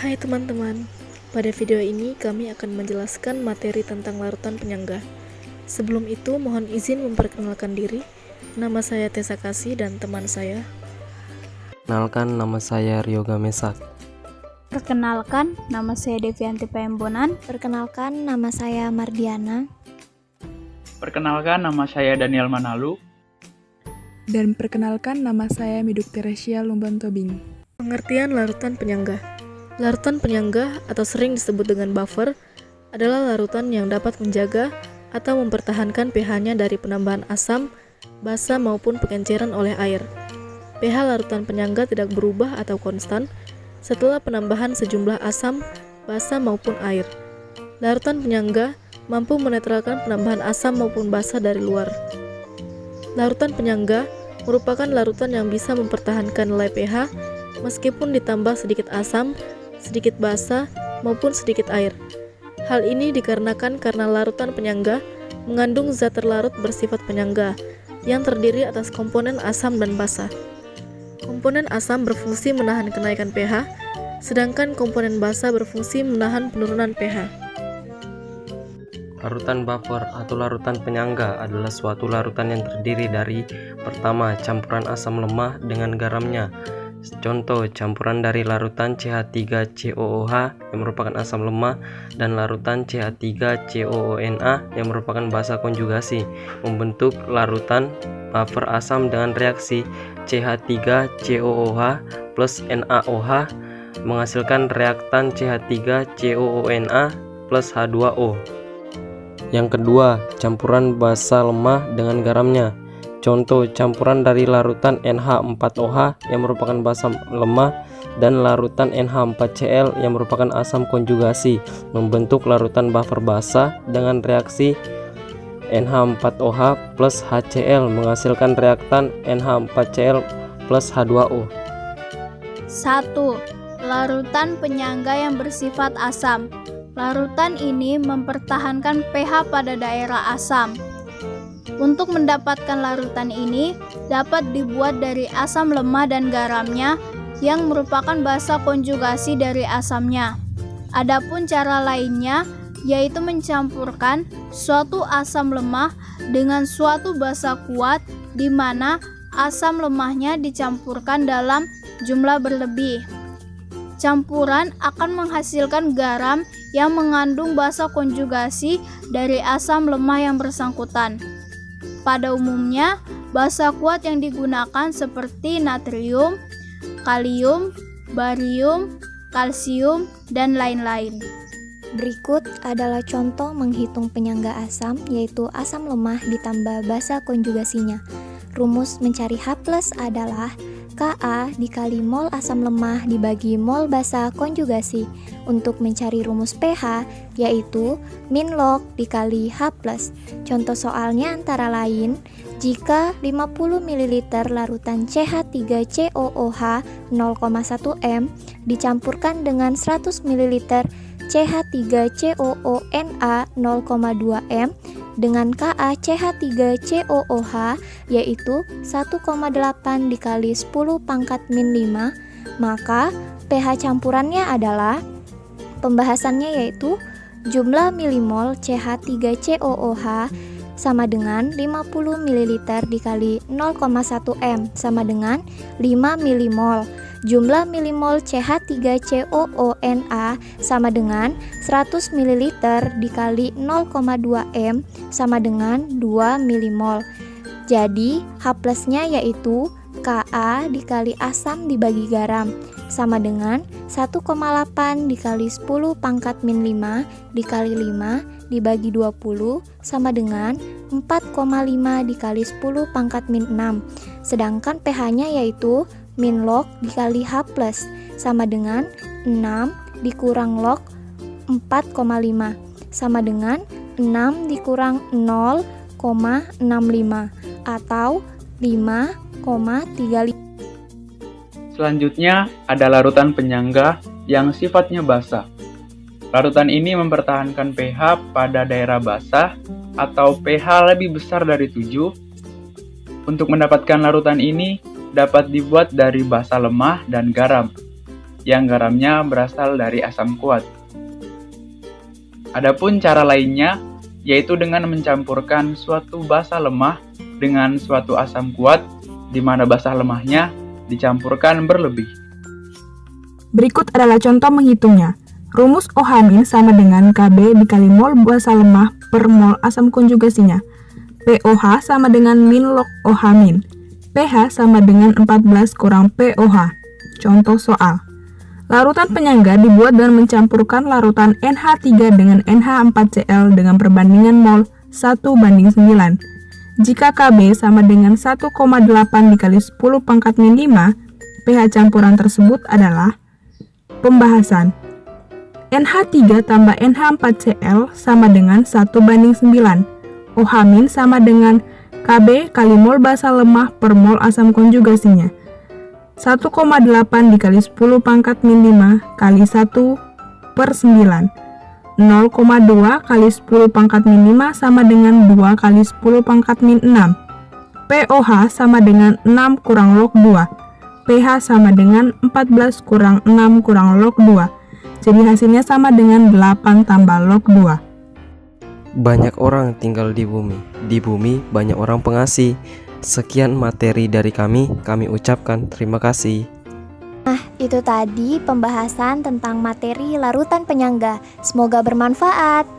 Hai teman-teman, pada video ini kami akan menjelaskan materi tentang larutan penyangga. Sebelum itu mohon izin memperkenalkan diri. Nama saya Tessa Kasih dan teman saya. Perkenalkan, nama saya Rio Gamesak. Perkenalkan, nama saya Devianti Paembonan. Perkenalkan, nama saya Mardiana. Perkenalkan, nama saya Daniel Manalu. Dan perkenalkan, nama saya Miduk Teresia Lumban Tobing. Pengertian larutan penyangga. Larutan penyangga atau sering disebut dengan buffer adalah larutan yang dapat menjaga atau mempertahankan pH-nya dari penambahan asam, basa maupun pengenceran oleh air. pH larutan penyangga tidak berubah atau konstan setelah penambahan sejumlah asam, basa maupun air. Larutan penyangga mampu menetralkan penambahan asam maupun basa dari luar. Larutan penyangga merupakan larutan yang bisa mempertahankan nilai pH meskipun ditambah sedikit asam, sedikit basa, maupun sedikit air. Hal ini dikarenakan karena larutan penyangga mengandung zat terlarut bersifat penyangga yang terdiri atas komponen asam dan basa. Komponen asam berfungsi menahan kenaikan pH, sedangkan komponen basa berfungsi menahan penurunan pH. Larutan buffer atau larutan penyangga adalah suatu larutan yang terdiri dari pertama, campuran asam lemah dengan garamnya. Contoh, campuran dari larutan CH3COOH yang merupakan asam lemah dan larutan CH3COONA yang merupakan basa konjugasi membentuk larutan buffer asam dengan reaksi CH3COOH plus NaOH menghasilkan reaktan CH3COONA plus H2O. Yang kedua, campuran basa lemah dengan garamnya. Contoh, campuran dari larutan NH4OH yang merupakan basa lemah dan larutan NH4Cl yang merupakan asam konjugasi membentuk larutan buffer basa dengan reaksi NH4OH plus HCl menghasilkan reaktan NH4Cl plus H2O. 1. Larutan penyangga yang bersifat asam. Larutan ini mempertahankan pH pada daerah asam. Untuk mendapatkan larutan ini dapat dibuat dari asam lemah dan garamnya yang merupakan basa konjugasi dari asamnya. Adapun cara lainnya yaitu mencampurkan suatu asam lemah dengan suatu basa kuat di mana asam lemahnya dicampurkan dalam jumlah berlebih. Campuran akan menghasilkan garam yang mengandung basa konjugasi dari asam lemah yang bersangkutan. Pada umumnya, basa kuat yang digunakan seperti natrium, kalium, barium, kalsium, dan lain-lain. Berikut adalah contoh menghitung penyangga asam, yaitu asam lemah ditambah basa konjugasinya. Rumus mencari H+ adalah Ka dikali mol asam lemah dibagi mol basa konjugasi. Untuk mencari rumus pH yaitu min log dikali H+. Contoh soalnya antara lain, jika 50 ml larutan CH3COOH 0,1 m dicampurkan dengan 100 ml CH3COONA 0,2 m dengan Ka CH3COOH yaitu 1,8 dikali 10 pangkat min 5, maka pH campurannya adalah, pembahasannya yaitu jumlah milimol CH3COOH sama dengan 50 ml dikali 0,1 m sama dengan 5 milimol. Jumlah milimol CH3COONA sama dengan 100 ml dikali 0,2 m sama dengan 2 milimol. Jadi H+-nya yaitu Ka dikali asam dibagi garam sama dengan 1,8 dikali 10 pangkat min 5 dikali 5 dibagi 20 sama dengan 4,5 dikali 10 pangkat min 6. Sedangkan pH-nya yaitu min log dikali H+ sama dengan 6 dikurang log 4,5 sama dengan 6 dikurang 0,65 atau 5,35. Selanjutnya ada larutan penyangga yang sifatnya basa. Larutan ini mempertahankan pH pada daerah basah atau pH lebih besar dari 7. Untuk mendapatkan larutan ini dapat dibuat dari basa lemah dan garam. yang garamnya berasal dari asam kuat. Adapun cara lainnya yaitu dengan mencampurkan suatu basa lemah dengan suatu asam kuat, di mana basa lemahnya dicampurkan berlebih. Berikut adalah contoh menghitungnya. Rumus OH- sama dengan Kb dikali mol basa lemah per mol asam konjugasinya. POH sama dengan min log OH-. pH sama dengan 14 kurang POH. Contoh soal. Larutan penyangga dibuat dengan mencampurkan larutan NH3 dengan NH4Cl dengan perbandingan mol 1:9. Jika Kb sama dengan 1,8 dikali 10 pangkat min 5, pH campuran tersebut adalah pembahasan. NH3 tambah NH4Cl sama dengan 1:9. OH- sama dengan Kb kali mol basa lemah per mol asam konjugasinya. 1,8 dikali 10 pangkat min 5 kali 1/9. 0,2 kali 10 pangkat min 5 sama dengan 2 kali 10 pangkat min 6. POH sama dengan 6 kurang log 2. pH sama dengan 14 kurang 6 kurang log 2. Jadi hasilnya sama dengan 8 tambah log 2. Banyak orang tinggal di bumi. Di bumi banyak orang pengasih. Sekian materi dari kami ucapkan terima kasih. Nah, itu tadi pembahasan tentang materi larutan penyangga. Semoga bermanfaat.